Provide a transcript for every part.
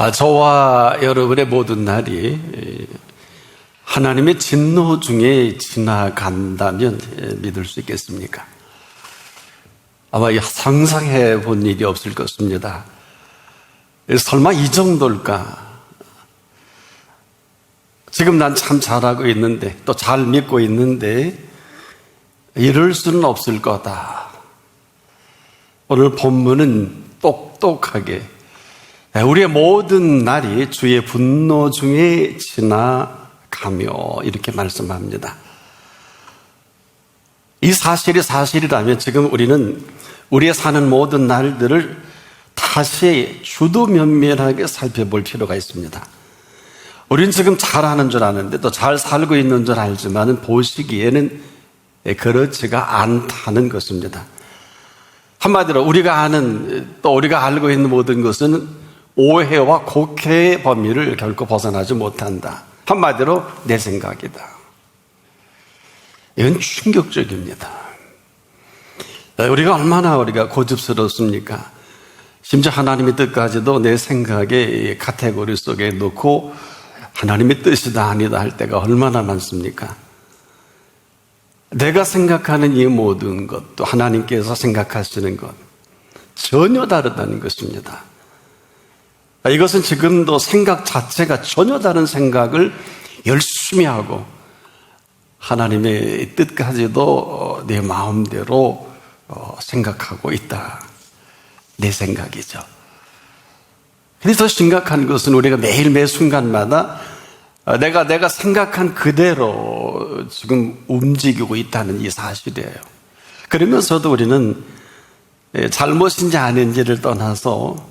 저와 여러분의 모든 날이 하나님의 진노 중에 지나간다면 믿을 수 있겠습니까? 아마 상상해 본 일이 없을 것입니다. 설마 이 정도일까? 지금 난 참 잘하고 있는데, 또 잘 믿고 있는데 이럴 수는 없을 거다. 오늘 본문은 똑똑하게 우리의 모든 날이 주의 분노 중에 지나가며 이렇게 말씀합니다. 이 사실이 사실이라면 지금 우리는 우리의 사는 모든 날들을 다시 주도면밀하게 살펴볼 필요가 있습니다. 우리는 지금 잘하는 줄 아는데 또 잘 살고 있는 줄 알지만 보시기에는 그렇지가 않다는 것입니다. 한마디로 우리가 아는 또 우리가 알고 있는 모든 것은 오해와 곡해의 범위를 결코 벗어나지 못한다. 한마디로 내 생각이다. 이건 충격적입니다. 우리가 얼마나 고집스럽습니까? 심지어 하나님의 뜻까지도 내 생각의 카테고리 속에 넣고 하나님의 뜻이다 아니다 할 때가 얼마나 많습니까? 내가 생각하는 이 모든 것, 또 하나님께서 생각하시는 것 전혀 다르다는 것입니다. 이것은 지금도 생각 자체가 전혀 다른 생각을 열심히 하고 하나님의 뜻까지도 내 마음대로 생각하고 있다. 내 생각이죠. 그런데 더 심각한 것은 우리가 매일 매 순간마다 내가 생각한 그대로 지금 움직이고 있다는 이 사실이에요. 그러면서도 우리는 잘못인지 아닌지를 떠나서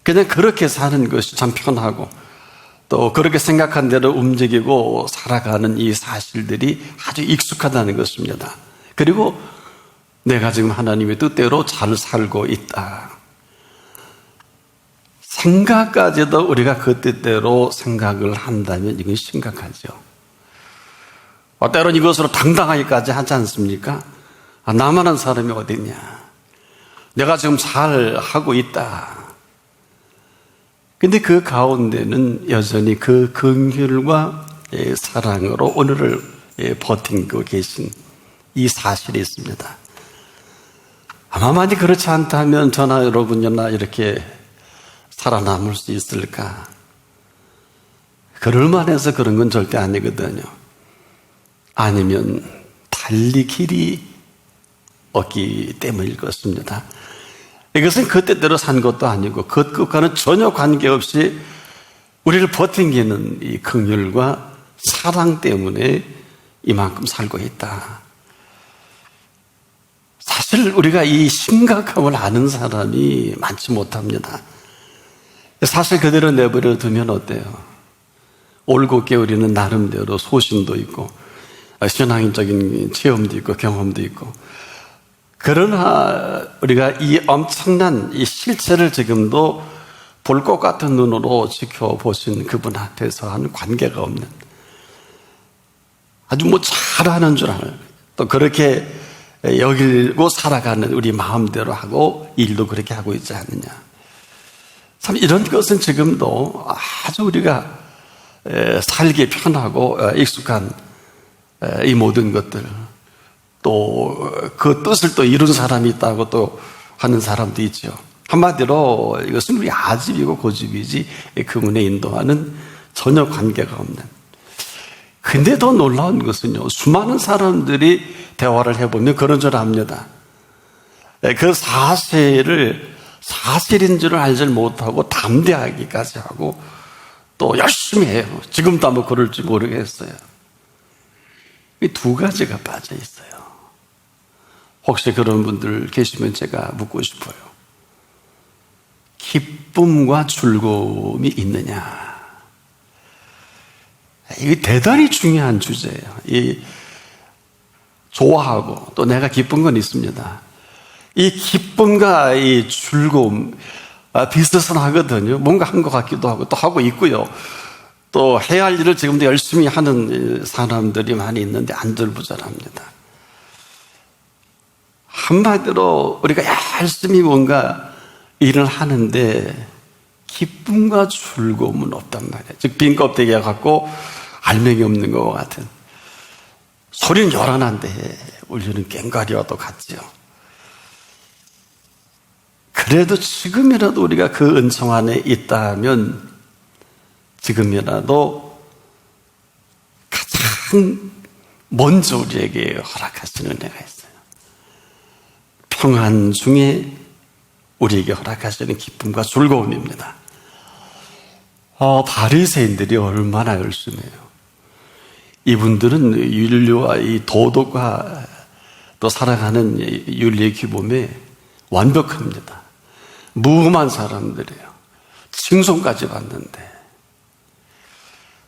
그냥 그렇게 사는 것이 참 편하고 또 그렇게 생각한 대로 움직이고 살아가는 이 사실들이 아주 익숙하다는 것입니다. 그리고 내가 지금 하나님의 뜻대로 잘 살고 있다. 생각까지도 우리가 그 뜻대로 생각을 한다면 이건 심각하죠. 때로는 이것으로 당당하기까지 하지 않습니까? 나만한 사람이 어딨냐? 내가 지금 잘 하고 있다. 근데 그 가운데는 여전히 그 긍휼과 사랑으로 오늘을 버티고 계신 이 사실이 있습니다. 아마 만약 그렇지 않다면 저나 여러분이나 이렇게 살아남을 수 있을까? 그럴 만해서 그런 건 절대 아니거든요. 아니면 달리 길이 없기 때문일 것입니다. 이것은 그 뜻대로 산 것도 아니고 그것과는 전혀 관계없이 우리를 버팅기는 이 긍휼과 사랑 때문에 이만큼 살고 있다. 사실 우리가 이 심각함을 아는 사람이 많지 못합니다. 사실 그대로 내버려 두면 어때요? 올곧게 우리는 나름대로 소신도 있고 신앙적인 체험도 있고 경험도 있고, 그러나 우리가 이 엄청난 이 실체를 지금도 볼 것 같은 눈으로 지켜보신 그분 앞에서는 관계가 없는, 아주 잘하는 줄 아는, 또 그렇게 여기고 살아가는 우리 마음대로 하고 일도 그렇게 하고 있지 않느냐. 참 이런 것은 지금도 아주 우리가 살기 편하고 익숙한 이 모든 것들, 또 그 뜻을 또 이룬 사람이 있다고 또 하는 사람도 있죠. 한마디로 이것은 우리 아집이고 고집이지 그분의 인도와는 전혀 관계가 없는. 근데 더 놀라운 것은요, 수많은 사람들이 대화를 해보면 그런 줄 압니다. 그 사실을 사실인 줄을 알지 못하고 담대하기까지 하고 또 열심히 해요. 지금도 아마 그럴지 모르겠어요. 이 두 가지가 빠져 있어요. 혹시 그런 분들 계시면 제가 묻고 싶어요. 기쁨과 즐거움이 있느냐? 이게 대단히 중요한 주제예요. 이 좋아하고 또 내가 기쁜 건 있습니다. 이 기쁨과 이 즐거움 비슷하거든요. 뭔가 한 것 같기도 하고 또 하고 있고요. 또 해야 할 일을 지금도 열심히 하는 사람들이 많이 있는데 안절부절합니다. 한마디로 우리가 열심히 뭔가 일을 하는데 기쁨과 즐거움은 없단 말이에요. 즉 빈 껍데기 갖고 알맹이 없는 것과 같은. 소리는 요란한데 울리는 꽹과리와 똑같지요. 그래도 지금이라도 우리가 그 은총 안에 있다면 지금이라도 가장 먼저 우리에게 허락하시는 은혜가 있어요. 평안 중에 우리에게 허락하시는 기쁨과 즐거움입니다. 바리새인들이 얼마나 열심해요. 이분들은 윤리와 이 도덕과 또 살아가는 윤리의 규범에 완벽합니다. 무험한 사람들이에요. 칭송까지 받는데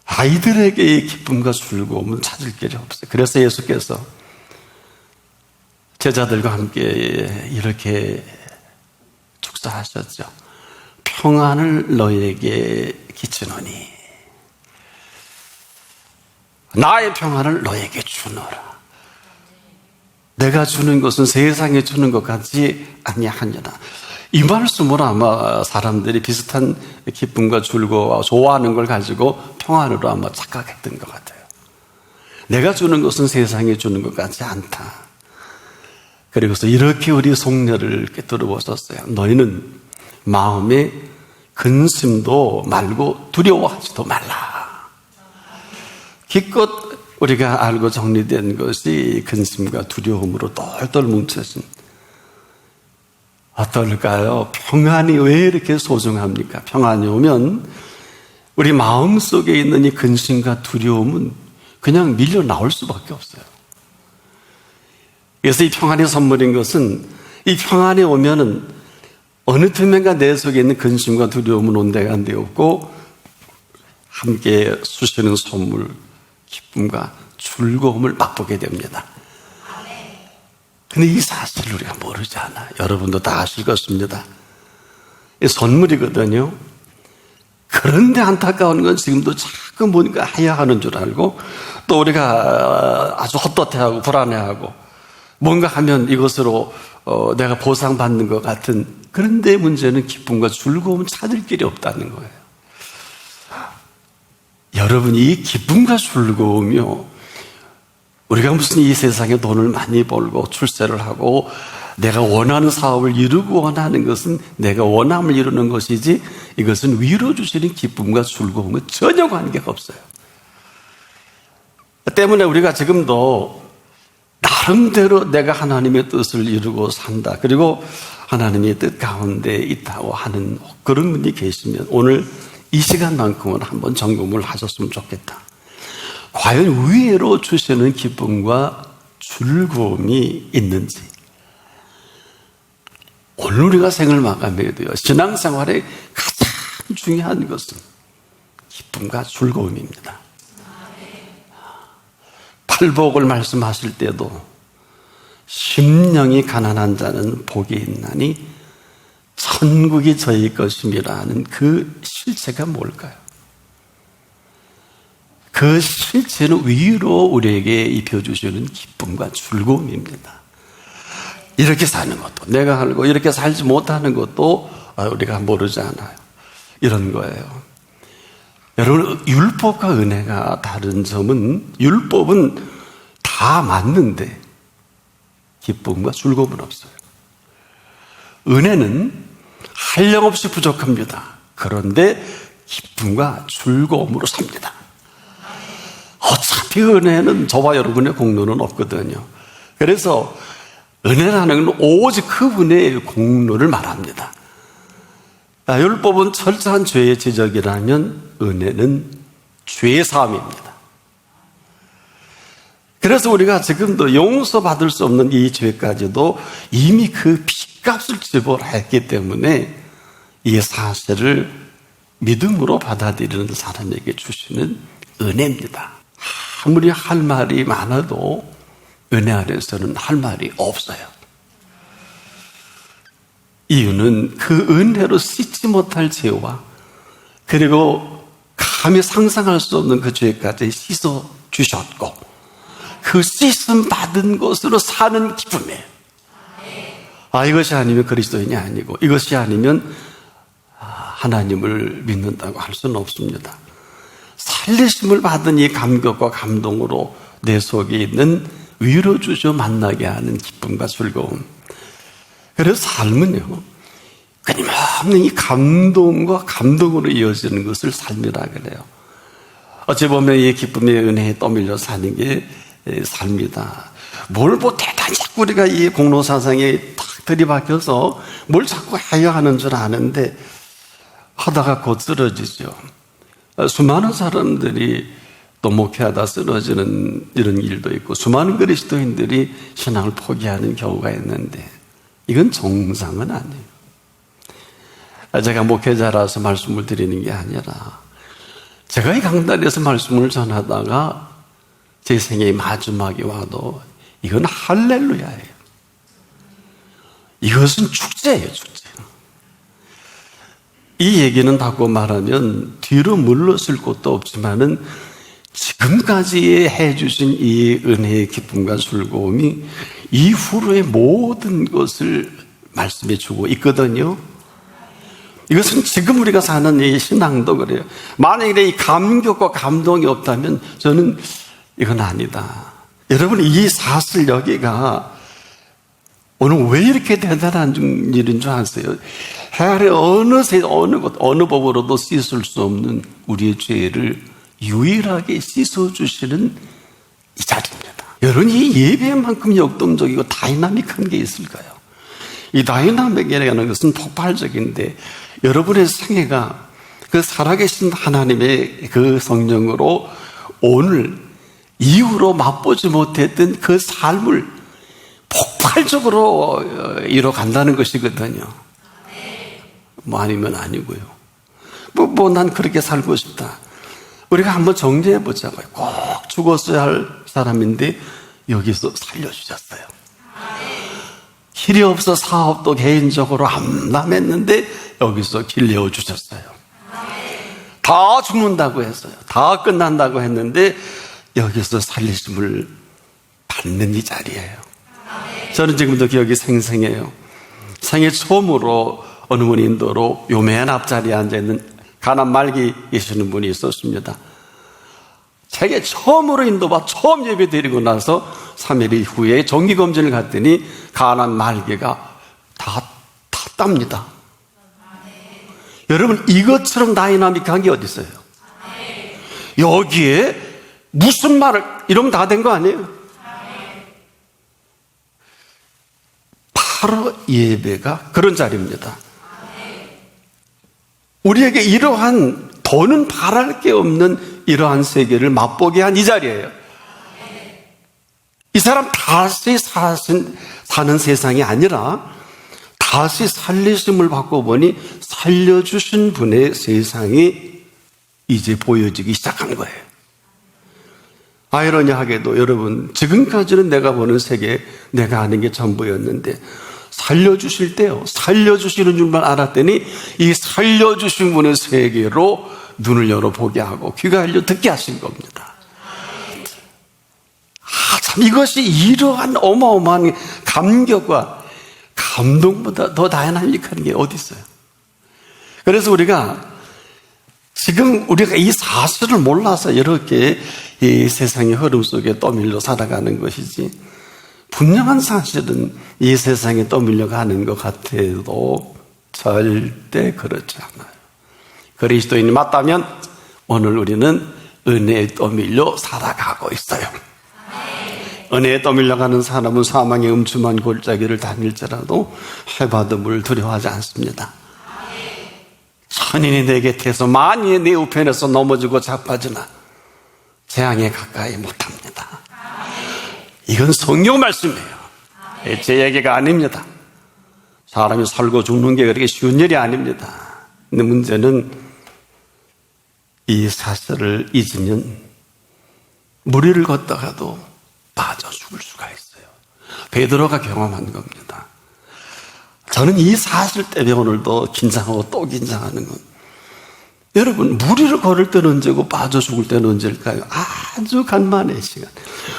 아이들에게 이 기쁨과 즐거움은 찾을 길이 없어요. 그래서 예수께서 제자들과 함께 이렇게 축사하셨죠. 평안을 너에게 끼치노니 나의 평안을 너에게 주노라. 내가 주는 것은 세상에 주는 것 같지 아니하니라. 이 말씀을 아마 사람들이 비슷한 기쁨과 즐거워 좋아하는 걸 가지고 평안으로 아마 착각했던 것 같아요. 내가 주는 것은 세상에 주는 것 같지 않다. 그리고서 이렇게 우리 속내를 꿰뚫어 보셨어요. 너희는 마음에 근심도 말고 두려워하지도 말라. 기껏 우리가 알고 정리된 것이 근심과 두려움으로 똘똘 뭉쳐진 어떨까요? 평안이 왜 이렇게 소중합니까? 평안이 오면 우리 마음속에 있는 이 근심과 두려움은 그냥 밀려 나올 수밖에 없어요. 그래서 이 평안의 선물인 것은 이 평안이 오면은 어느 틈엔가 내 속에 있는 근심과 두려움은 온데간데 없고 함께 쑤시는 선물, 기쁨과 즐거움을 맛보게 됩니다. 근데 이 사실을 우리가 모르지 않아요. 여러분도 다 아실 것입니다. 이 선물이거든요. 그런데 안타까운 건 지금도 자꾸 뭔가 해야 하는 줄 알고 또 우리가 아주 헛헛해하고 불안해하고 뭔가 하면 이것으로 내가 보상받는 것 같은. 그런데 문제는 기쁨과 즐거움은 찾을 길이 없다는 거예요. 여러분, 이 기쁨과 즐거움이요, 우리가 무슨 이 세상에 돈을 많이 벌고 출세를 하고 내가 원하는 사업을 이루고 원하는 것은 내가 원함을 이루는 것이지 이것은 위로 주시는 기쁨과 즐거움은 전혀 관계가 없어요. 때문에 우리가 지금도 나름대로 내가 하나님의 뜻을 이루고 산다. 그리고 하나님의 뜻 가운데 있다고 하는 그런 분이 계시면 오늘 이 시간만큼은 한번 점검을 하셨으면 좋겠다. 과연 위로 주시는 기쁨과 즐거움이 있는지. 오늘 우리가 생을 마감해도요, 신앙생활의 가장 중요한 것은 기쁨과 즐거움입니다. 팔복을 말씀하실 때도 심령이 가난한 자는 복이 있나니 천국이 저희 것임이라는 그 실체가 뭘까요? 그 실체는 위로 우리에게 입혀주시는 기쁨과 즐거움입니다. 이렇게 사는 것도, 내가 알고 이렇게 살지 못하는 것도 우리가 모르지 않아요. 이런 거예요. 여러분, 율법과 은혜가 다른 점은 율법은 다 맞는데 기쁨과 즐거움은 없어요. 은혜는 한량없이 부족합니다. 그런데 기쁨과 즐거움으로 삽니다. 어차피 은혜는 저와 여러분의 공로는 없거든요. 그래서 은혜라는 건 오직 그분의 공로를 말합니다. 율법은 철저한 죄의 지적이라면 은혜는 죄의 사함입니다. 그래서 우리가 지금도 용서받을 수 없는 이 죄까지도 이미 그 핏값을 지불했기 때문에 이 사실을 믿음으로 받아들이는 사람에게 주시는 은혜입니다. 아무리 할 말이 많아도 은혜 아래서는 할 말이 없어요. 이유는 그 은혜로 씻지 못할 죄와 그리고 감히 상상할 수 없는 그 죄까지 씻어 주셨고 그 씻음 받은 것으로 사는 기쁨이에요. 이것이 아니면 그리스도인이 아니고 이것이 아니면 하나님을 믿는다고 할 수는 없습니다. 살리심을 받은 이 감격과 감동으로 내 속에 있는 위로 주셔 만나게 하는 기쁨과 즐거움. 그래서 삶은요, 끊임없는 이 감동과 감동으로 이어지는 것을 삶이라 그래요. 어찌 보면 이 기쁨의 은혜에 떠밀려 사는 게 삶이다. 뭘 뭐 대단히 자꾸 우리가 이 공로사상에 탁 들이박혀서 뭘 자꾸 해야 하는 줄 아는데 하다가 곧 쓰러지죠. 수많은 사람들이 또 목회하다 쓰러지는 이런 일도 있고 수많은 그리스도인들이 신앙을 포기하는 경우가 있는데 이건 정상은 아니에요. 제가 목회자라서 말씀을 드리는 게 아니라 제가 이 강단에서 말씀을 전하다가 제 생애의 마지막이 와도 이건 할렐루야예요. 이것은 축제예요, 축제. 이 얘기는 바꿔 말하면 뒤로 물러설 곳도 없지만은 지금까지 해주신 이 은혜의 기쁨과 즐거움이 이후로의 모든 것을 말씀해 주고 있거든요. 이것은 지금 우리가 사는 이 신앙도 그래요. 만약에 이 감격과 감동이 없다면 저는 이건 아니다. 여러분, 이 사슬 여기가 오늘 왜 이렇게 대단한 일인 줄 아세요? 해 아래 어느 법으로도 씻을 수 없는 우리의 죄를 유일하게 씻어주시는 이 자리입니다. 여러분, 이 예배만큼 역동적이고 다이나믹한 게 있을까요? 이 다이나믹이라는 것은 폭발적인데 여러분의 생애가 그 살아계신 하나님의 그 성령으로 오늘 이후로 맛보지 못했던 그 삶을 폭발적으로 이뤄간다는 것이거든요. 뭐 아니면 아니고요. 난 그렇게 살고 싶다. 우리가 한번 정리해 보자고요. 꼭 죽었어야 할 사람인데 여기서 살려주셨어요. 길이 없어 사업도 개인적으로 암담했는데 여기서 길 내어주셨어요. 다 죽는다고 했어요. 다 끝난다고 했는데 여기서 살리심을 받는 이 자리예요. 저는 지금도 기억이 생생해요. 생애 처음으로 어느 분 인도로 요매한 앞자리에 앉아있는 가난 말기 계시는 분이 있었습니다. 생애 처음으로 인도와 처음 예배 드리고 나서 3일 후에 정기검진을 갔더니 가난 말기가 다 탔답니다. 여러분, 이것처럼 다이나믹한 게 어디 있어요? 여기에 무슨 말을 이러면 다 된 거 아니에요? 바로 예배가 그런 자리입니다. 우리에게 이러한 더는 바랄 게 없는 이러한 세계를 맛보게 한 이 자리예요. 이 사람 다시 사는 세상이 아니라 다시 살리심을 받고 보니 살려주신 분의 세상이 이제 보여지기 시작한 거예요. 아이러니하게도 여러분, 지금까지는 내가 보는 세계, 내가 아는 게 전부였는데 살려주실 때요, 살려주시는 줄만 알았더니 이 살려주신 분의 세계로 눈을 열어보게 하고 귀가 열려 듣게 하신 겁니다. 참, 이것이 이러한 어마어마한 감격과 감동보다 더 다이나믹한 게 어디 있어요? 그래서 우리가 지금 우리가 이 사실을 몰라서 이렇게 이 세상의 흐름 속에 떠밀려 살아가는 것이지, 분명한 사실은 이 세상에 떠밀려 가는 것 같아도 절대 그렇지 않아요. 그리스도인이 맞다면 오늘 우리는 은혜에 떠밀려 살아가고 있어요. 은혜에 떠밀려 가는 사람은 사망의 음침한 골짜기를 다닐지라도 해받음을 두려워하지 않습니다. 천인이 내 곁에서 만인이 내 우편에서 넘어지고 자빠지나 재앙에 가까이 못합니다. 이건 성경 말씀이에요. 제 얘기가 아닙니다. 사람이 살고 죽는 게 그렇게 쉬운 일이 아닙니다. 근데 문제는 이 사실을 잊으면 무리를 걷다가도 빠져 죽을 수가 있어요. 베드로가 경험한 겁니다. 저는 이 사실 때문에 오늘도 긴장하고 또 긴장하는 건, 여러분, 무리를 걸을 때는 언제고 빠져 죽을 때는 언제일까요? 아주 간만의 시간.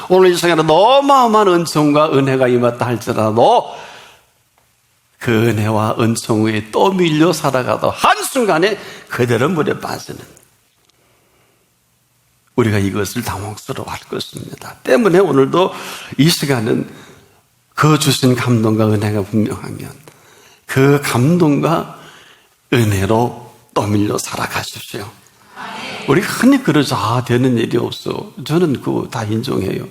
오늘 이 시간에 어마어마한 은총과 은혜가 임했다 할지라도 그 은혜와 은총 위에 또 밀려 살아가도 한순간에 그대로 물에 빠지는, 우리가 이것을 당혹스러워할 것입니다. 때문에 오늘도 이 시간은 그 주신 감동과 은혜가 분명하면 그 감동과 은혜로 떠밀려 살아가십시오. 우리 흔히 그러죠. 되는 일이 없어. 저는 그거 다 인정해요.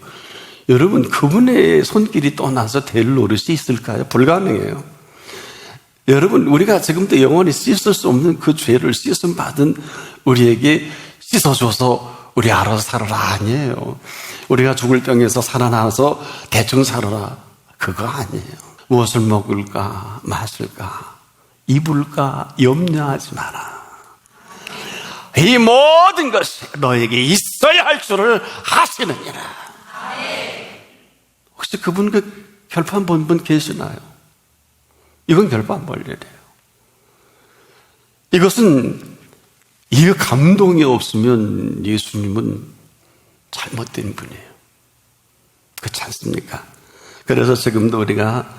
여러분, 그분의 손길이 떠나서 될 노릇이 있을까요? 불가능해요. 여러분, 우리가 지금도 영원히 씻을 수 없는 그 죄를 씻음 받은 우리에게 씻어줘서 우리 알아서 살아라 아니에요. 우리가 죽을 병에서 살아나서 대충 살아라, 그거 아니에요. 무엇을 먹을까 마실까 입을까 염려하지 마라. 이 모든 것이 너에게 있어야 할 줄을 아시느니라. 혹시 그분 그 결판 본 분 계시나요? 이건 결판 볼 일이에요. 이것은 이 감동이 없으면 예수님은 잘못된 분이에요. 그렇지 않습니까? 그래서 지금도 우리가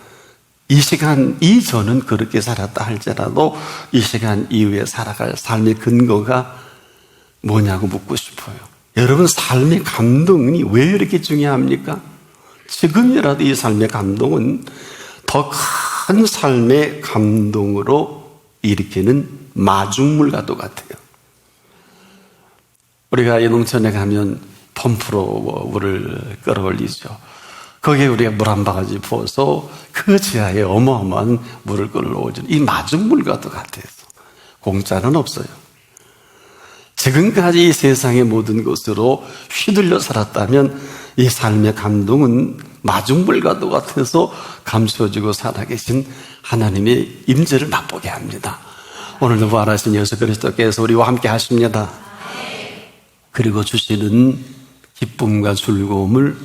이 시간 이전은 그렇게 살았다 할지라도 이 시간 이후에 살아갈 삶의 근거가 뭐냐고 묻고 싶어요. 여러분, 삶의 감동이 왜 이렇게 중요합니까? 지금이라도 이 삶의 감동은 더 큰 삶의 감동으로 일으키는 마중물과도 같아요. 우리가 이 농촌에 가면 펌프로 물을 끌어올리죠. 거기에 우리가 물 한 바가지 부어서 그 지하에 어마어마한 물을 끌어오죠. 이 마중물과도 같아요. 공짜는 없어요. 지금까지 이 세상의 모든 것으로 휘둘려 살았다면 이 삶의 감동은 마중물과도 같아서 감춰지고 살아계신 하나님의 임재를 맛보게 합니다. 오늘도 부활하신 예수 그리스도께서 우리와 함께 하십니다. 그리고 주시는 기쁨과 즐거움을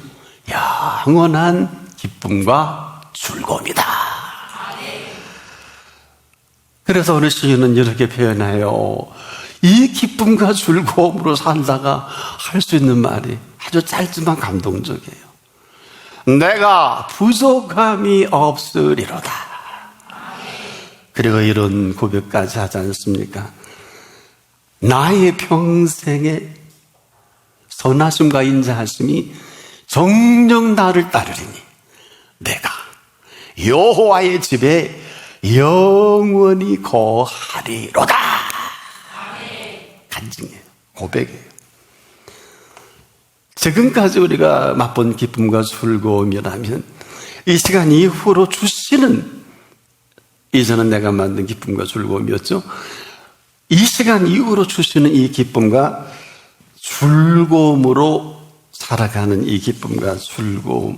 영원한 기쁨과 즐거움이다. 그래서 오늘 시인은 이렇게 표현해요. 이 기쁨과 즐거움으로 살다가 할 수 있는 말이 아주 짧지만 감동적이에요. 내가 부족함이 없으리로다. 그리고 이런 고백까지 하지 않습니까? 나의 평생의 선하심과 인자하심이 정녕 나를 따르리니 내가 여호와의 집에 영원히 거하리로다. 간증이에요. 고백이에요. 지금까지 우리가 맛본 기쁨과 즐거움이라면 이 시간 이후로 주시는, 이전은 내가 만든 기쁨과 즐거움이었죠. 이 시간 이후로 주시는 이 기쁨과 즐거움으로 살아가는 이 기쁨과 즐거움,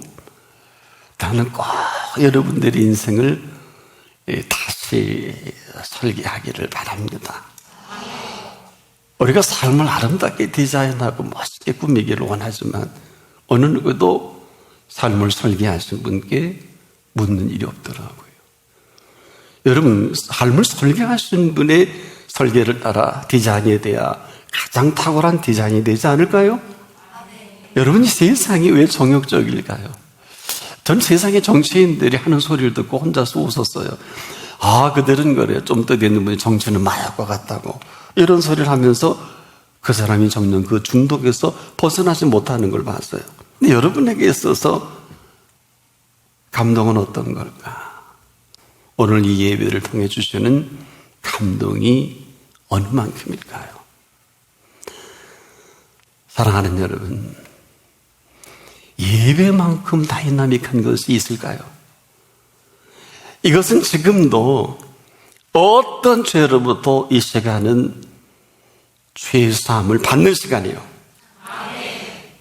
나는 꼭 여러분들의 인생을 다시 설계하기를 바랍니다. 우리가 삶을 아름답게 디자인하고 멋있게 꾸미기를 원하지만 어느 누구도 삶을 설계하신 분께 묻는 일이 없더라고요. 여러분, 삶을 설계하신 분의 설계를 따라 디자인이 돼야 가장 탁월한 디자인이 되지 않을까요? 여러분, 이 세상이 왜 정욕적일까요? 전 세상의 정치인들이 하는 소리를 듣고 혼자서 웃었어요. 그들은 그래, 좀 더 되는 분이 정치는 마약과 같다고 이런 소리를 하면서 그 사람이 정녕 그 중독에서 벗어나지 못하는 걸 봤어요. 근데 여러분에게 있어서 감동은 어떤 걸까? 오늘 이 예배를 통해 주시는 감동이 어느 만큼일까요? 사랑하는 여러분, 예배만큼 다이나믹한 것이 있을까요? 이것은 지금도 어떤 죄로부터 이 시간은 죄사함을 받는 시간이에요.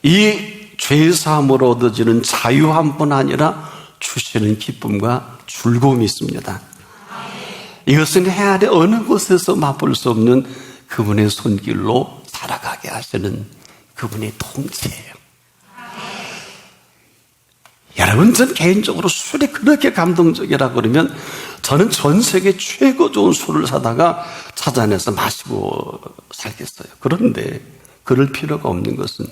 이 죄사함으로 얻어지는 자유함뿐 아니라 주시는 기쁨과 즐거움이 있습니다. 이것은 해 아래 어느 곳에서 맛볼 수 없는 그분의 손길로 살아가게 하시는 그분의 통치예요. 여러분, 전 개인적으로 술이 그렇게 감동적이라 그러면 저는 전 세계 최고 좋은 술을 사다가 찾아내서 마시고 살겠어요. 그런데 그럴 필요가 없는 것은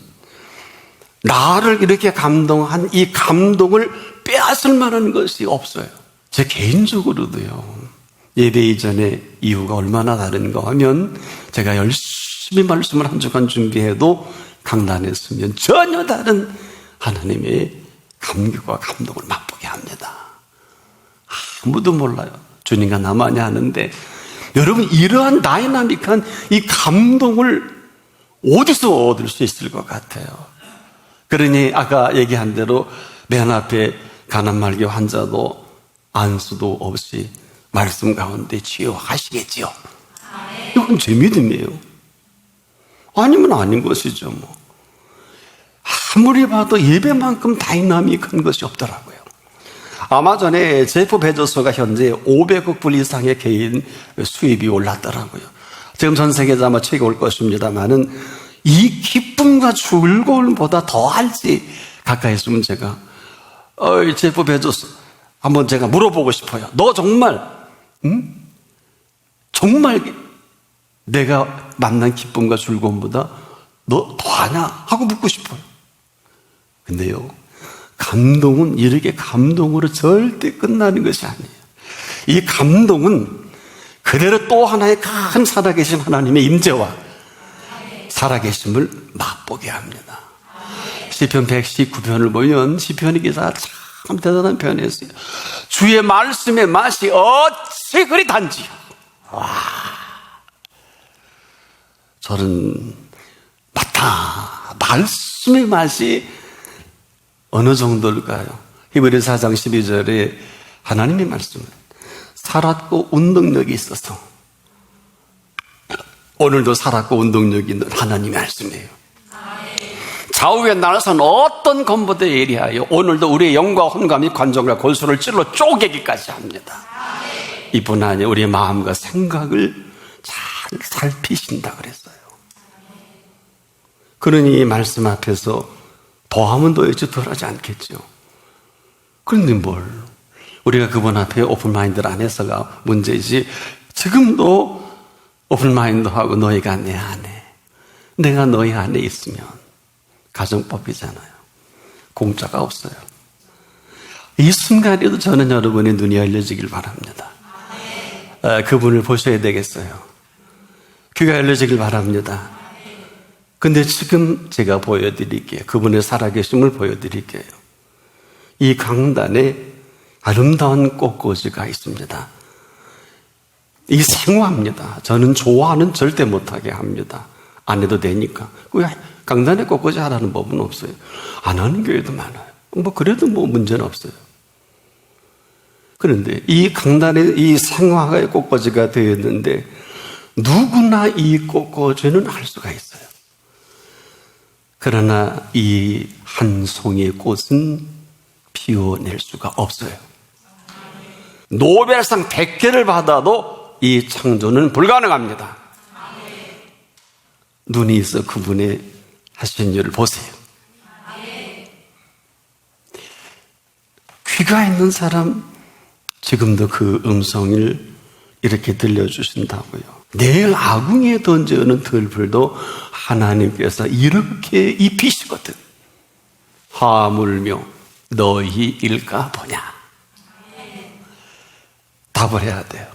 나를 이렇게 감동한 이 감동을 빼앗을 만한 것이 없어요. 제 개인적으로도요, 예배 이전에 이유가 얼마나 다른가 하면 제가 열심히 말씀을 한 주간 준비해도 강단에 서면 전혀 다른 하나님의 감격과 감동을 맛보게 합니다. 아무도 몰라요. 주님과 나만이 하는데 여러분, 이러한 다이나믹한 이 감동을 어디서 얻을 수 있을 것 같아요? 그러니 아까 얘기한 대로 맨 앞에 가난말기 환자도 안수도 없이 말씀 가운데 치유하시겠지요. 이건 제 믿음이에요. 아니면 아닌 것이죠. 뭐. 아무리 봐도 예배만큼 다이나믹한 것이 없더라고요. 아마존에 제프 베조스가 현재 500억 불 이상의 개인 수입이 올랐더라고요. 지금 전 세계에서 아마 책이 올 것입니다만은 이 기쁨과 즐거움보다 더 할지 가까이 있으면 제가 제프 베조스 한번 제가 물어보고 싶어요. 너 정말 정말 내가 만난 기쁨과 즐거움보다 너 더하냐? 하고 묻고 싶어요. 근데요, 감동은 이렇게 감동으로 절대 끝나는 것이 아니에요. 이 감동은 그대로 또 하나의 큰 살아계신 하나님의 임재와 살아계심을 맛보게 합니다. 시편 119편을 보면 시편의 기사가 참 대단한 표현이었어요. 주의 말씀의 맛이 어찌 그리 단지. 와, 저는 맞다. 말씀의 맛이 어느 정도일까요? 히브리서 4장 12절에 하나님의 말씀은 살았고 운동력이 있어서, 오늘도 살았고 운동력이 있는 하나님의 말씀이에요. 좌우에 날아선 어떤 검보다 예리하여 오늘도 우리의 영과 혼과 및 관정과 골수를 찔러 쪼개기까지 합니다. 이뿐 아니라 우리의 마음과 생각을 잘 살피신다 그랬어요. 그러니 이 말씀 앞에서 더하면 더했지 덜하지 않겠죠. 그런데 뭘, 우리가 그분 앞에 오픈마인드를 안 해서가 문제지, 지금도 오픈마인드하고 너희가 내 안에, 내가 너희 안에 있으면 가정법이잖아요. 공짜가 없어요. 이 순간에도 저는 여러분의 눈이 열려지길 바랍니다. 그분을 보셔야 되겠어요. 귀가 열려지길 바랍니다. 근데 지금 제가 보여드릴게요. 그분의 살아계심을 보여드릴게요. 이 강단에 아름다운 꽃꽂이가 있습니다. 이 생화합니다. 저는 좋아하는 절대 못하게 합니다. 안 해도 되니까. 강단에 꽃꽂이 하라는 법은 없어요. 안 하는 교회도 많아요. 뭐 그래도 뭐 문제는 없어요. 그런데 이 강단에 이 생화의 꽃꽂이가 되었는데 누구나 이 꽃꽂이는 할 수가 있어요. 그러나 이 한 송이의 꽃은 피워낼 수가 없어요. 노벨상 100개를 받아도 이 창조는 불가능합니다. 눈이 있어 그분의 하신 일을 보세요. 귀가 있는 사람, 지금도 그 음성을 이렇게 들려주신다고요. 내일 아궁이에 던져오는 들불도 하나님께서 이렇게 입히시거든. 하물며 너희 일까 보냐. 답을 해야 돼요.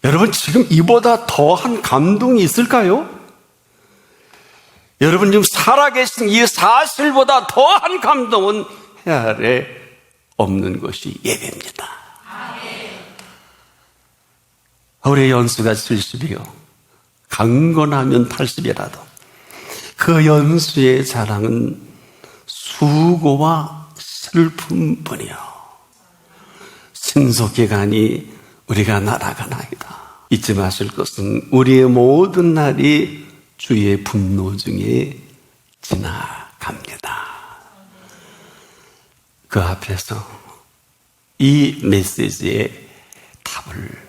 여러분, 지금 이보다 더한 감동이 있을까요? 여러분, 지금 살아계신 이 사실보다 더한 감동은 해 아래 없는 것이 예배입니다. 우리의 연수가 70이요. 강건하면 80이라도 그 연수의 자랑은 수고와 슬픔뿐이요. 신속기간이 우리가 날아가나이다. 잊지 마실 것은 우리의 모든 날이 주의 분노 중에 지나갑니다. 그 앞에서 이 메시지의 답을